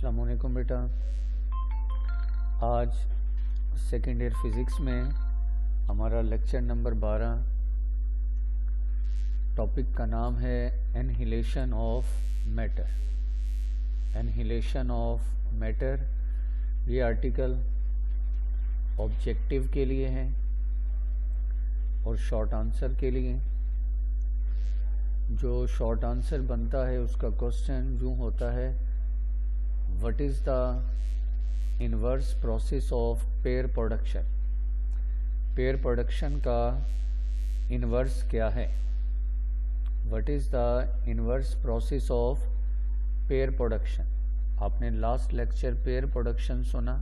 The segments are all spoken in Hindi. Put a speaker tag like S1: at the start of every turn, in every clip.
S1: अस्सलाम वालेकुम बेटा। आज सेकेंड ईयर फिज़िक्स में हमारा लेक्चर नंबर 12, टॉपिक का नाम है annihilation of matter. Annihilation of matter, ये आर्टिकल ऑब्जेक्टिव के लिए है और शॉर्ट आंसर के लिए। जो शॉर्ट आंसर बनता है उसका क्वेश्चन यूँ होता है, what is the inverse process of pair production. Pair production का इनवर्स क्या है? What is the inverse process of pair production. आपने लास्ट लेक्चर पेयर प्रोडक्शन सुना,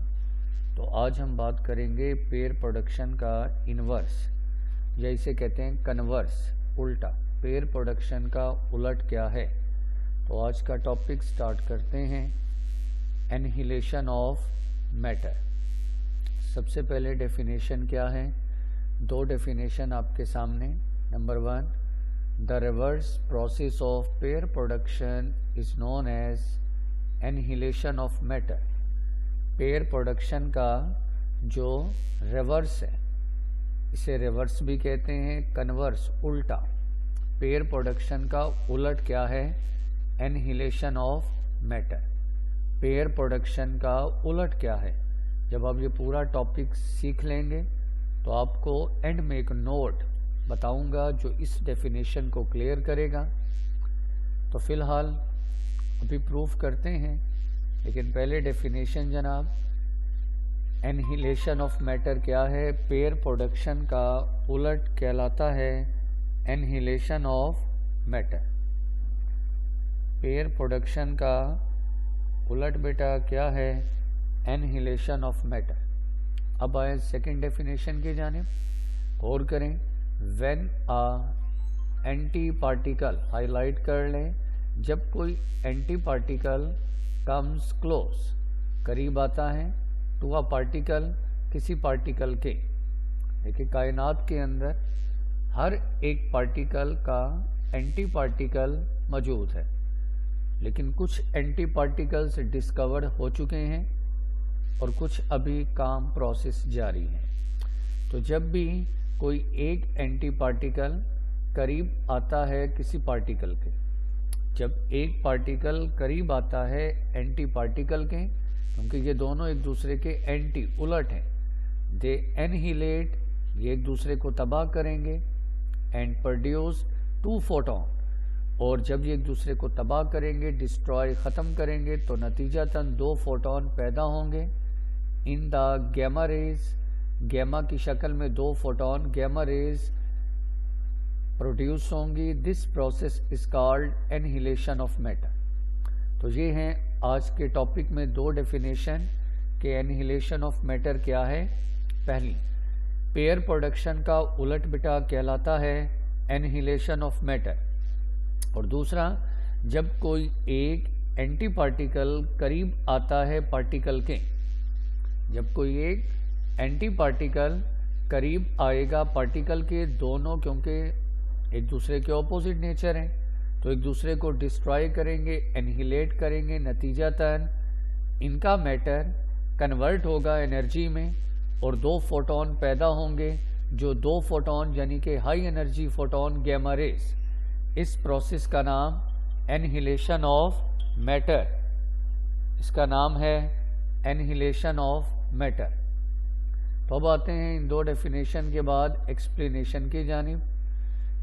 S1: तो आज हम बात करेंगे पेयर प्रोडक्शन का इनवर्स, या इसे कहते हैं कन्वर्स, उल्टा। पेयर प्रोडक्शन का उलट क्या है? तो आज का टॉपिक स्टार्ट करते हैं। Annihilation of matter. सबसे पहले डेफिनेशन क्या है? दो डेफिनेशन आपके सामने। Number 1, the reverse process of pair production is known as annihilation of matter. Pair production का जो रिवर्स है, इसे रिवर्स भी कहते हैं, कन्वर्स, उल्टा। पेयर प्रोडक्शन का उलट क्या है? Annihilation of matter. Pair production का उलट क्या है? जब आप ये पूरा टॉपिक सीख लेंगे तो आपको एंड में एक नोट बताऊंगा जो इस डेफिनेशन को क्लियर करेगा। तो फिलहाल अभी प्रूफ करते हैं, लेकिन पहले डेफिनेशन जनाब। एनहिलेशन ऑफ मैटर क्या है? पेयर प्रोडक्शन का उलट कहलाता है annihilation of matter. Pair production का उलट बेटा क्या है? Annihilation of matter. अब आए सेकेंड डेफिनेशन की जानिब, गौर करें। When a anti particle, highlight कर लें, जब कोई एंटी पार्टिकल कम्स क्लोज, करीब आता है, टू अ पार्टिकल, किसी पार्टिकल के। देखिए कायनात के अंदर हर एक पार्टिकल का एंटी पार्टिकल मौजूद है, लेकिन कुछ एंटी पार्टिकल्स डिस्कवर हो चुके हैं और कुछ अभी काम प्रोसेस जारी है। तो जब भी कोई एक एंटी पार्टिकल करीब आता है किसी पार्टिकल के, जब एक पार्टिकल करीब आता है एंटी पार्टिकल के, क्योंकि ये दोनों एक दूसरे के एंटी, उलट हैं, दे एनहिलेट, ये एक दूसरे को तबाह करेंगे, एंड प्रोड्यूस 2 फोटोन। और जब ये एक दूसरे को तबाह करेंगे, डिस्ट्रॉय, ख़त्म करेंगे, तो नतीजतन 2 फोटोन पैदा होंगे in the gamma rays. Gamma की शक्ल में 2 फोटोन गैमा रेज प्रोड्यूस होंगी। This process is called annihilation of matter. तो ये हैं आज के टॉपिक में 2 डेफिनेशन के एनहिलेशन ऑफ मैटर क्या है। पहली, पेयर प्रोडक्शन का उलट बेटा कहलाता है एनहिलेशन ऑफ मैटर। और दूसरा, जब कोई एक एंटी पार्टिकल करीब आता है पार्टिकल के, जब कोई एक एंटी पार्टिकल करीब आएगा पार्टिकल के, दोनों क्योंकि एक दूसरे के ऑपोजिट नेचर हैं, तो एक दूसरे को डिस्ट्रॉय करेंगे, एनहिलेट करेंगे, नतीजतन इनका मैटर कन्वर्ट होगा एनर्जी में और 2 फोटोन पैदा होंगे, जो 2 फोटोन यानी कि high energy photon gamma rays. इस प्रोसेस का नाम एनहिलेशन ऑफ मैटर, इसका नाम है एनहिलेशन ऑफ मैटर। तो अब आते हैं इन 2 डेफिनेशन के बाद एक्सप्लेनेशन की जानिब।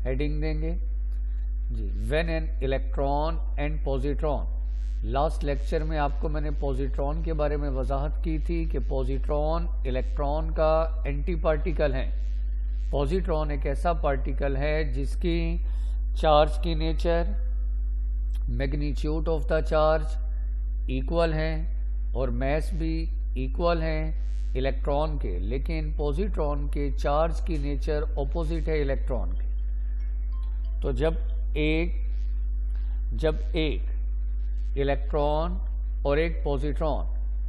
S1: हेडिंग देंगे जी, when an electron and positron. Last lecture में आपको मैंने पॉजिट्रॉन के बारे में वजाहत की थी कि पॉजिट्रॉन इलेक्ट्रॉन का एंटी पार्टिकल है। पॉजिट्रॉन एक ऐसा पार्टिकल है जिसकी चार्ज की nature, magnitude of the charge equal है और मैस भी इक्वल है इलेक्ट्रॉन के, लेकिन पॉजिट्रॉन के चार्ज की नेचर ऑपोजिट है इलेक्ट्रॉन के। तो जब एक इलेक्ट्रॉन और एक पॉजिट्रॉन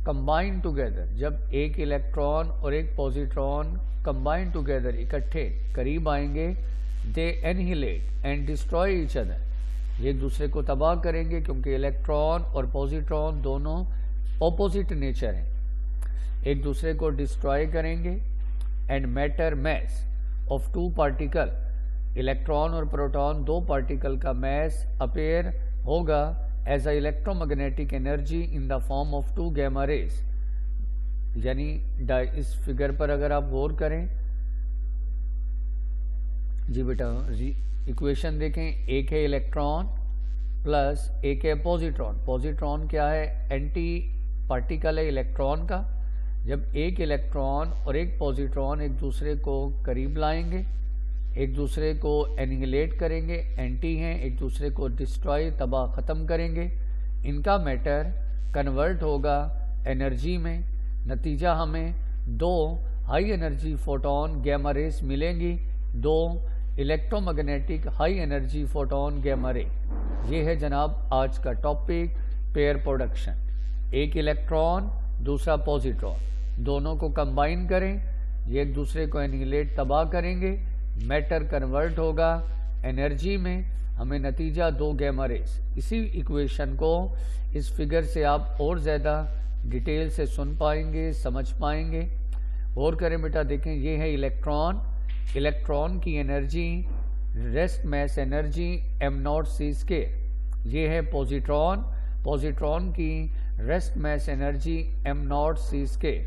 S1: कंबाइन टुगेदर, जब एक इलेक्ट्रॉन और एक पॉजिट्रॉन कंबाइन टुगेदर, इकट्ठे करीब आएंगे, दे annihilate and destroy each other, ये एक दूसरे को तबाह करेंगे क्योंकि इलेक्ट्रॉन और पॉजिट्रॉन दोनों ऑपोजिट नेचर हैं, एक दूसरे को डिस्ट्रॉय करेंगे। And matter mass of two particle, electron और प्रोटॉन दो पार्टिकल का मैस अपेयर होगा as a electromagnetic energy in the form of two gamma rays. यानी इस फिगर पर अगर आप गौर करें जी बेटा, इक्वेशन देखें, एक है इलेक्ट्रॉन प्लस एक है पॉजिट्रॉन। पॉजिट्रॉन क्या है? एंटी पार्टिकल है इलेक्ट्रॉन का। जब एक इलेक्ट्रॉन और एक पॉजिट्रॉन एक दूसरे को करीब लाएंगे, एक दूसरे को एनिहिलेट करेंगे, एंटी हैं, एक दूसरे को डिस्ट्रॉय तबाह ख़त्म करेंगे, इनका मैटर कन्वर्ट होगा एनर्जी में। नतीजा हमें दो high energy photon gamma rays मिलेंगी, दो electromagnetic high energy photon gamma ray. ये है जनाब आज का टॉपिक, पेयर प्रोडक्शन। एक इलेक्ट्रॉन दूसरा पॉजिट्रॉन, दोनों को कंबाइन करें, ये एक दूसरे को एनिहिलेट तबाह करेंगे, मैटर कन्वर्ट होगा एनर्जी में, हमें नतीजा दो गैमा रेस। इसी इक्वेशन को इस फिगर से आप और ज़्यादा डिटेल से सुन पाएंगे, समझ पाएंगे। और करें बेटा, देखें ये है इलेक्ट्रॉन, इलेक्ट्रॉन की energy rest mass energy m0c²। ये है पॉजिट्रॉन, पॉजिट्रॉन की rest mass energy m0c²।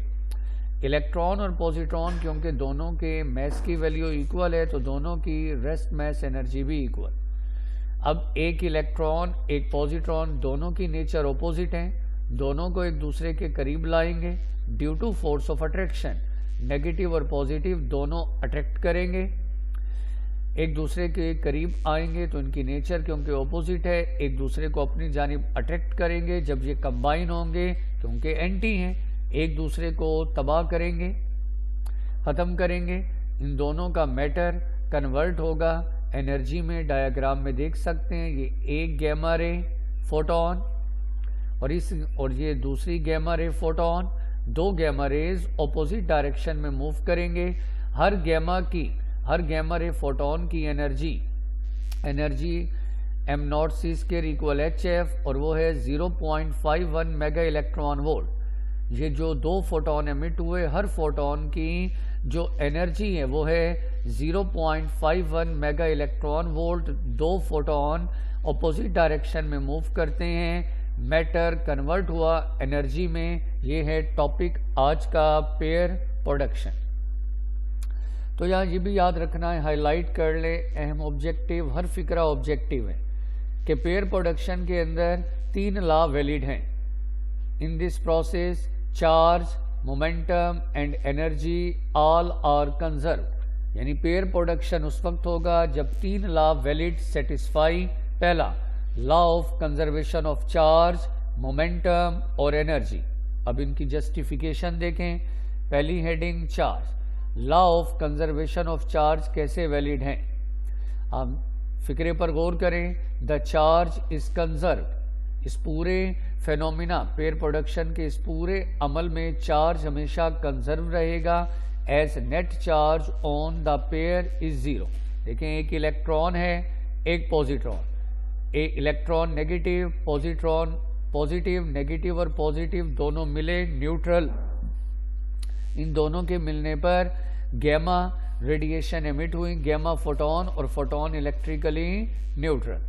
S1: Electron और पॉजिट्रॉन क्योंकि दोनों के मैस की वैल्यू इक्वल है तो दोनों की रेस्ट मैस एनर्जी भी इक्वल। अब एक इलेक्ट्रॉन एक पॉजिट्रॉन दोनों की नेचर ऑपोजिट हैं, दोनों को एक दूसरे के करीब लाएंगे due to force of attraction. Negative और पॉजिटिव दोनों अट्रैक्ट करेंगे, एक दूसरे के करीब आएंगे तो इनकी नेचर क्योंकि ऑपोजिट है एक दूसरे को अपनी जानिब अट्रैक्ट करेंगे। जब ये कंबाइन होंगे क्योंकि एंटी हैं, एक दूसरे को तबाह करेंगे, ख़त्म करेंगे। इन दोनों का मैटर कन्वर्ट होगा एनर्जी में। डायग्राम में देख सकते हैं ये एक गैमा रे फोटोन और ये दूसरी गैमा रे फोटोन। दो गैमा रेज ऑपोजिट डायरेक्शन में मूव करेंगे। हर गैमा रे फोटोन की एनर्जी m0c² इक्वल hf और वो है 0.51 मेगा इलेक्ट्रॉन वोल्ट। ये जो दो फोटोन एमिट हुए, हर फोटोन की जो एनर्जी है वो है 0.51 मेगा इलेक्ट्रॉन वोल्ट। दो फोटोन ऑपोजिट डायरेक्शन में मूव करते हैं, मैटर कन्वर्ट हुआ एनर्जी में। ये है टॉपिक आज का, पेयर प्रोडक्शन। तो यहाँ ये भी याद रखना है, हाईलाइट कर ले, अहम ऑब्जेक्टिव, हर फिक्रा ऑब्जेक्टिव है कि पेयर प्रोडक्शन के अंदर तीन लॉ वैलिड हैं। In this process charge, momentum and energy all are conserve. यानी पेयर प्रोडक्शन उस वक्त होगा जब तीन लॉ वैलिड सेटिस्फाई। पहला law of conservation of charge, momentum और एनर्जी। अब इनकी जस्टिफिकेशन देखें। पहली heading charge. Law of conservation of charge कैसे वैलिड हैं? आप फिक्रे पर गौर करें। The charge is conserve. इस पूरे फेनोमिना पेयर प्रोडक्शन के इस पूरे अमल में चार्ज हमेशा कंजर्व रहेगा as net charge on the pair is 0। देखें, एक इलेक्ट्रॉन है एक पॉजिट्रॉन, एक electron negative, positron positive, negative और पॉजिटिव दोनों मिले न्यूट्रल। इन दोनों के मिलने पर गैमा रेडिएशन एमिट हुई, गैमा फोटोन और फोटोन इलेक्ट्रिकली न्यूट्रल।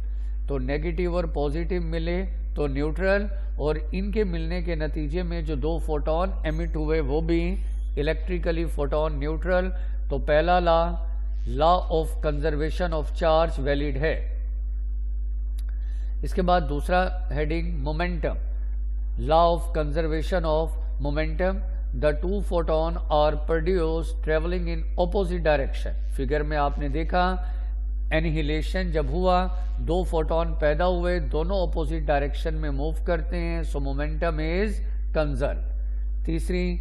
S1: तो नेगेटिव और पॉजिटिव मिले तो न्यूट्रल, और इनके मिलने के नतीजे में जो दो फोटोन एमिट हुए वो भी इलेक्ट्रिकली फोटोन न्यूट्रल। तो पहला law of conservation of charge valid है। इसके बाद दूसरा heading momentum. Law of conservation of momentum. The two photon are produce travelling in opposite direction. Figure में आपने देखा एनिहिलेशन जब हुआ, दो फोटोन पैदा हुए, दोनों ऑपोजिट डायरेक्शन में मूव करते हैं, सो मोमेंटम इज कंजर्व। तीसरी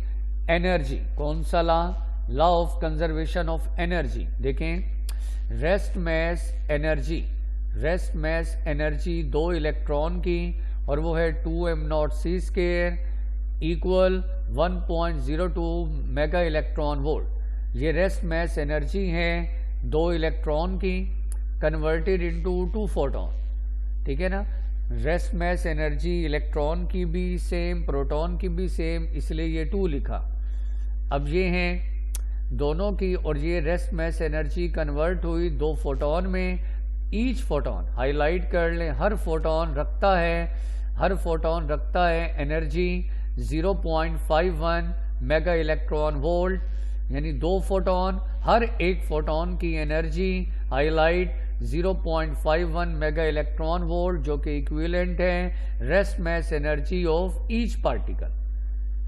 S1: एनर्जी। कौन सा law of conservation of energy? देखें, rest mass energy. Rest mass energy दो इलेक्ट्रॉन की और वो है 2m0c² equal 1.02 mega electron volt. ये रेस्ट मैस एनर्जी है दो इलेक्ट्रॉन की कन्वर्टेड इनटू टू फोटोन। ठीक है ना। रेस्ट मास एनर्जी इलेक्ट्रॉन की भी सेम, प्रोटॉन की भी सेम, इसलिए ये 2 लिखा। अब ये हैं दोनों की, और ये रेस्ट मास एनर्जी कन्वर्ट हुई 2 फोटोन में। ईच फोटोन हाईलाइट कर लें, हर फोटोन रखता है एनर्जी 0.51 मेगा इलेक्ट्रॉन वोल्ट, यानी 2 फोटोन, हर एक फोटोन की energy highlight 0.51 mega electron volt, जो कि इक्विवेलेंट है rest mass energy of each particle.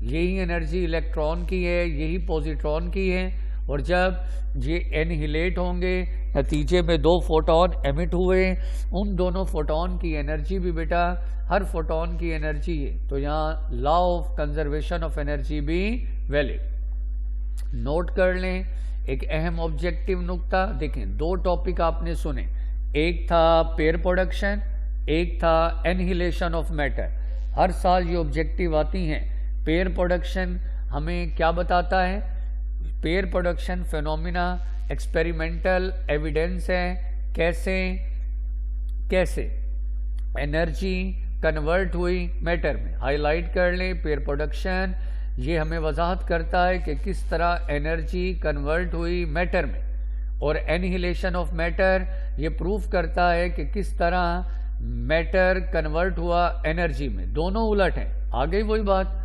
S1: यही एनर्जी इलेक्ट्रॉन की है, यही पॉजिट्रॉन की है। और जब ये एनहिलेट होंगे, नतीजे में 2 फोटोन एमिट हुए, उन दोनों फोटोन की एनर्जी भी बेटा हर फोटोन की एनर्जी है, तो यहाँ law of conservation of energy भी वैलिड। नोट कर लें एक अहम ऑब्जेक्टिव नुक्ता। देखें 2 टॉपिक आपने सुने, एक था पेयर प्रोडक्शन, एक था एनहिलेशन ऑफ मैटर। हर साल ये ऑब्जेक्टिव आती हैं। पेयर प्रोडक्शन हमें क्या बताता है? Pair production phenomena experimental evidence है, कैसे एनर्जी कन्वर्ट हुई मैटर में। हाईलाइट कर लें, पेयर प्रोडक्शन ये हमें वजाहत करता है कि किस तरह एनर्जी कन्वर्ट हुई मैटर में, और एनहिलेशन ऑफ मैटर ये प्रूफ करता है कि किस तरह मैटर कन्वर्ट हुआ एनर्जी में। दोनों उलट हैं। आ गई वही बात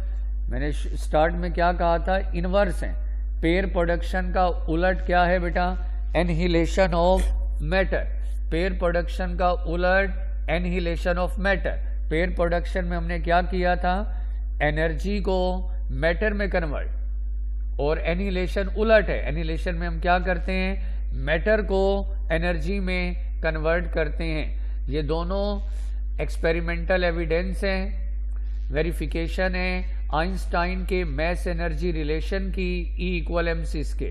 S1: मैंने स्टार्ट में क्या कहा था, इनवर्स है। पेयर प्रोडक्शन का उलट क्या है बेटा? Annihilation of matter. Pair production का उलट annihilation of matter. Pair production में हमने क्या किया था? एनर्जी को मैटर में कन्वर्ट, और एनहिलेशन उलट है। एनहिलेशन में हम क्या करते हैं? मैटर को एनर्जी में कन्वर्ट करते हैं। ये दोनों एक्सपेरिमेंटल एविडेंस हैं, वेरिफिकेशन है आइंस्टाइन के मैस एनर्जी रिलेशन की E = mc²।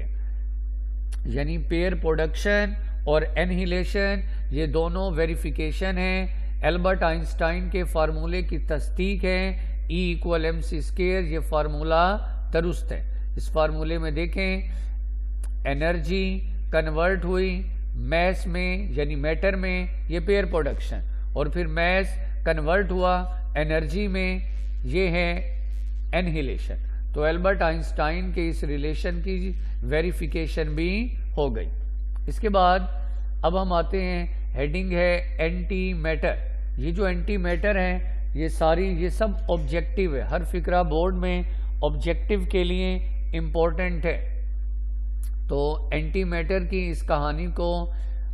S1: यानी पेयर प्रोडक्शन और एनहिलेशन ये दोनों वेरिफिकेशन है, एल्बर्ट आइंस्टाइन के फार्मूले की तस्दीक है। E = mc², ये फार्मूला दुरुस्त है। इस फार्मूले में देखें एनर्जी कन्वर्ट हुई मैस में यानी मैटर में, ये पेयर प्रोडक्शन, और फिर मैस कन्वर्ट हुआ एनर्जी में, ये है एनहिलेशन। तो एल्बर्ट आइंस्टाइन के इस रिलेशन की वेरिफिकेशन भी हो गई। इसके बाद अब हम आते हैं, हेडिंग है एंटी मैटर। ये जो एंटी मैटर है ये सब ऑब्जेक्टिव है। हर फिक्रा बोर्ड में ऑब्जेक्टिव के लिए इम्पोर्टेंट है। तो एंटी मैटर की इस कहानी को,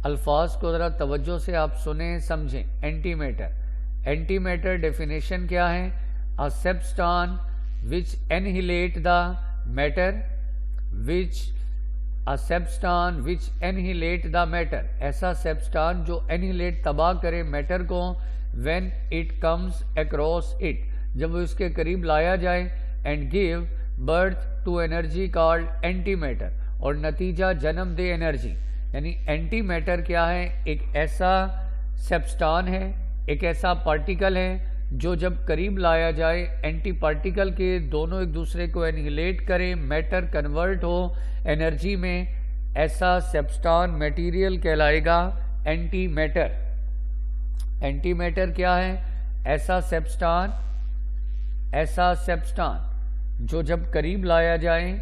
S1: अल्फाज को ज़रा तवज्जो से आप सुने समझें। एंटी मैटर डेफिनेशन क्या है? A substance which annihilate the matter, ऐसा सब्सटेंस जो एनिहिलेट तबाह करे मैटर को, when it comes across it, जब वो इसके करीब लाया जाए, and give birth to energy called antimatter, और नतीजा जन्म दे एनर्जी। यानी एंटी मैटर क्या है? एक ऐसा सब्सटेंस है, एक ऐसा पार्टिकल है जो जब करीब लाया जाए एंटी पार्टिकल के, दोनों एक दूसरे को एनिहिलेट करें, मैटर कन्वर्ट हो एनर्जी में, ऐसा सब्सटेंस मटेरियल कहलाएगा एंटी मैटर। एंटी मैटर क्या है? ऐसा सब्सटेंस जो जब करीब लाया जाए,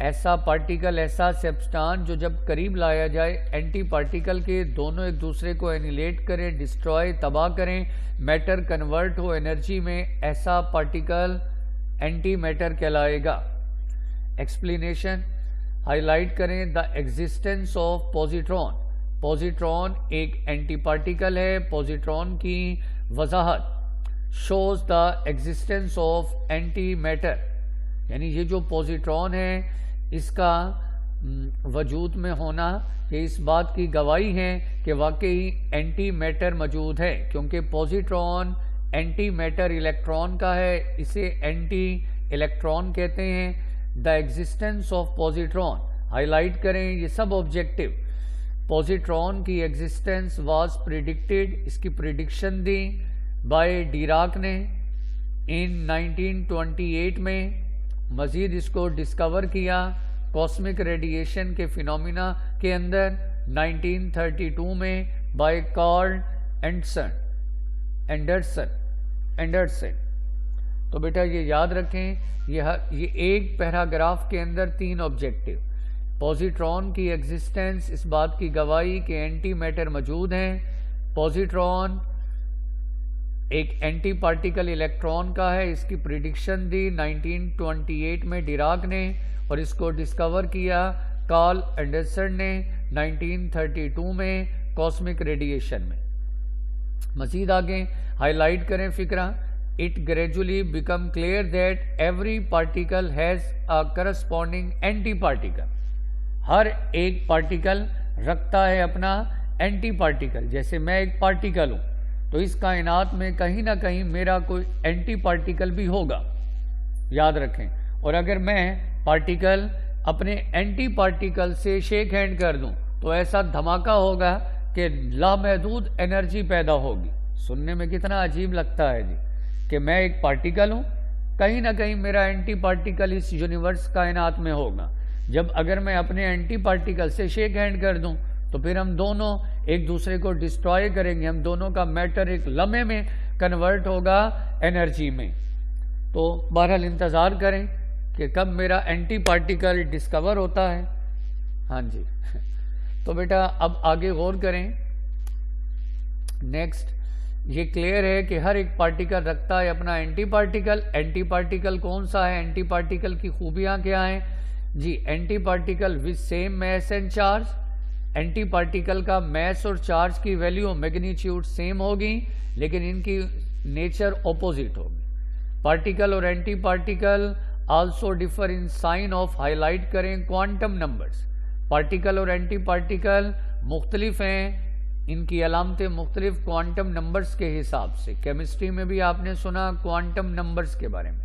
S1: ऐसा पार्टिकल, ऐसा सब्सटेंस जो जब करीब लाया जाए एंटी पार्टिकल के, दोनों एक दूसरे को एनिहिलेट करें, डिस्ट्रॉय, तबाह करें, मैटर कन्वर्ट हो एनर्जी में, ऐसा पार्टिकल एंटी मैटर कहलाएगा। एक्सप्लेनेशन हाईलाइट करें, the existence of positron. Positron एक एंटी पार्टिकल है। पॉजिट्रॉन की वजाहत shows the existence of anti matter, यानी ये जो पॉजिट्रॉन है इसका वजूद में होना ये इस बात की गवाही है कि वाकई एंटी मैटर मौजूद है, क्योंकि पॉजिट्रॉन एंटी मैटर इलेक्ट्रॉन का है, इसे एंटी इलेक्ट्रॉन कहते हैं। The existence of positron highlight करें, ये सब ऑब्जेक्टिव। पॉजिट्रॉन की एग्जिस्टेंस वाज प्रिडिक्टेड, इसकी प्रिडिक्शन दी बाय डिराक ने इन 1928 में। मजीद इसको डिस्कवर किया कॉस्मिक रेडिएशन के फिनोमिना के अंदर 1932 में बाय कार्ल एंडरसन। तो बेटा ये याद रखें, ये एक पैराग्राफ के अंदर 3 ऑब्जेक्टिव। पॉजिट्रॉन की एग्जिस्टेंस इस बात की गवाही कि एंटी मैटर मौजूद हैं। पॉजिट्रॉन एक एंटी पार्टिकल इलेक्ट्रॉन का है, इसकी प्रिडिक्शन दी 1928 में डिराक ने, और इसको डिस्कवर किया कार्ल एंडरसन ने 1932 में कॉस्मिक रेडिएशन में। मजीद आगे हाईलाइट करें फिक्रा, it gradually become clear that every particle has a corresponding anti particle. हर एक पार्टिकल रखता है अपना एंटी पार्टिकल। जैसे मैं एक पार्टिकल हूं, तो इस कायनात में कहीं ना कहीं मेरा कोई एंटी पार्टिकल भी होगा, याद रखें। और अगर मैं पार्टिकल अपने एंटी पार्टिकल से शेक हैंड कर दूं, तो ऐसा धमाका होगा कि लामहदूद एनर्जी पैदा होगी। सुनने में कितना अजीब लगता है जी, कि मैं एक पार्टिकल हूं, कहीं ना कहीं मेरा एंटी पार्टिकल इस यूनिवर्स कायनात में होगा। जब अगर मैं अपने एंटी पार्टिकल से शेक हैंड कर दूं, तो फिर हम दोनों एक दूसरे को डिस्ट्रॉय करेंगे, हम दोनों का मैटर एक लम्हे में कन्वर्ट होगा एनर्जी में। तो बहरहाल इंतज़ार करें कि कब मेरा एंटी पार्टिकल डिस्कवर होता है। हाँ जी तो बेटा अब आगे गौर करें। नेक्स्ट, ये क्लियर है कि हर एक पार्टिकल रखता है अपना एंटी पार्टिकल। एंटी पार्टिकल कौन सा है, एंटी पार्टिकल की खूबियाँ क्या हैं जी? Anti particle with same mass and charge. Anti particle का मैस और चार्ज की वैल्यू मैग्नीट्यूड सेम होगी, लेकिन इनकी नेचर ऑपोजिट होगी। पार्टिकल और anti particle also differ in sign of, highlight करें, क्वांटम नंबर्स। पार्टिकल और एंटी पार्टिकल मुख्तलिफ हैं, इनकी अलामतें मुख्तलिफ क्वांटम नंबर्स के हिसाब से। केमिस्ट्री में भी आपने सुना क्वांटम नंबर्स के बारे में।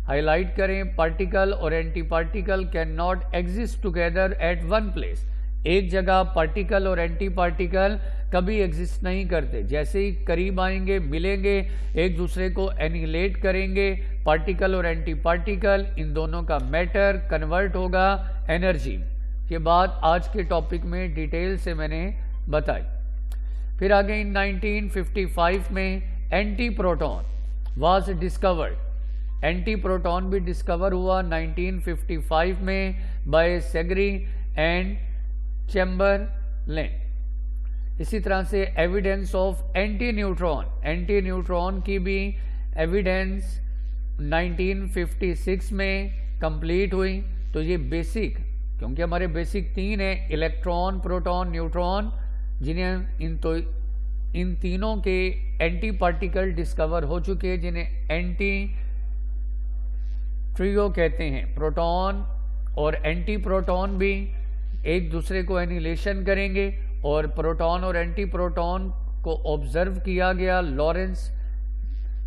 S1: हाईलाइट करें, पार्टिकल और anti particle can not exist together at one place. एक जगह पार्टिकल और एंटी पार्टिकल कभी एग्जिस्ट नहीं करते। जैसे ही करीब आएंगे, मिलेंगे, एक दूसरे को एनिहिलेट करेंगे, पार्टिकल और एंटी पार्टिकल, इन दोनों का मैटर कन्वर्ट होगा एनर्जी। ये बात आज के टॉपिक में डिटेल से मैंने बताई। फिर आगे इन 1955 में anti proton was discovered. Anti proton भी डिस्कवर हुआ 1955 में बाय सेगरी एंड चैम्बरलेन। इसी तरह से evidence of anti neutron, anti neutron की भी एविडेंस 1956 में कंप्लीट हुई। तो ये बेसिक, क्योंकि हमारे बेसिक 3 हैं, इलेक्ट्रॉन, प्रोटॉन, न्यूट्रॉन, जिन्हें इन तीनों के एंटी पार्टिकल डिस्कवर हो चुके हैं, जिन्हें एंटी ट्रियो कहते हैं। प्रोटॉन और एंटी प्रोटॉन भी एक दूसरे को एनिहिलेशन करेंगे, और प्रोटॉन और एंटी प्रोटॉन को ऑब्जर्व किया गया लॉरेंस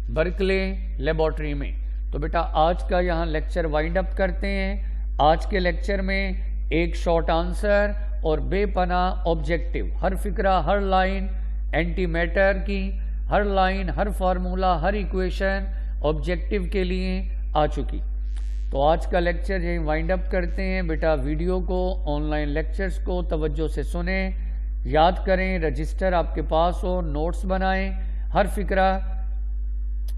S1: बर्कले लेबोरेटरी में। तो बेटा आज का यहाँ लेक्चर वाइंड अप करते हैं। आज के लेक्चर में एक शॉर्ट आंसर और बेपनाह ऑब्जेक्टिव, हर फिक्रा, हर लाइन एंटी मैटर की, हर लाइन, हर फार्मूला, हर इक्वेशन ऑब्जेक्टिव के लिए आ चुकी। तो आज का लेक्चर यही वाइंड अप करते हैं। बेटा वीडियो को, ऑनलाइन लेक्चर्स को तवज्जो से सुने, याद करें, रजिस्टर आपके पास हो, नोट्स बनाएं, हर फिक्रा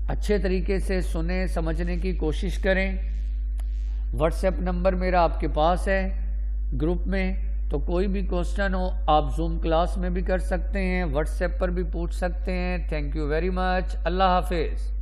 S1: अच्छे तरीके से सुने, समझने की कोशिश करें। व्हाट्सएप नंबर मेरा आपके पास है ग्रुप में, तो कोई भी क्वेश्चन हो आप जूम क्लास में भी कर सकते हैं, व्हाट्सएप पर भी पूछ सकते हैं। Thank you very much. अल्लाह हाफिज़।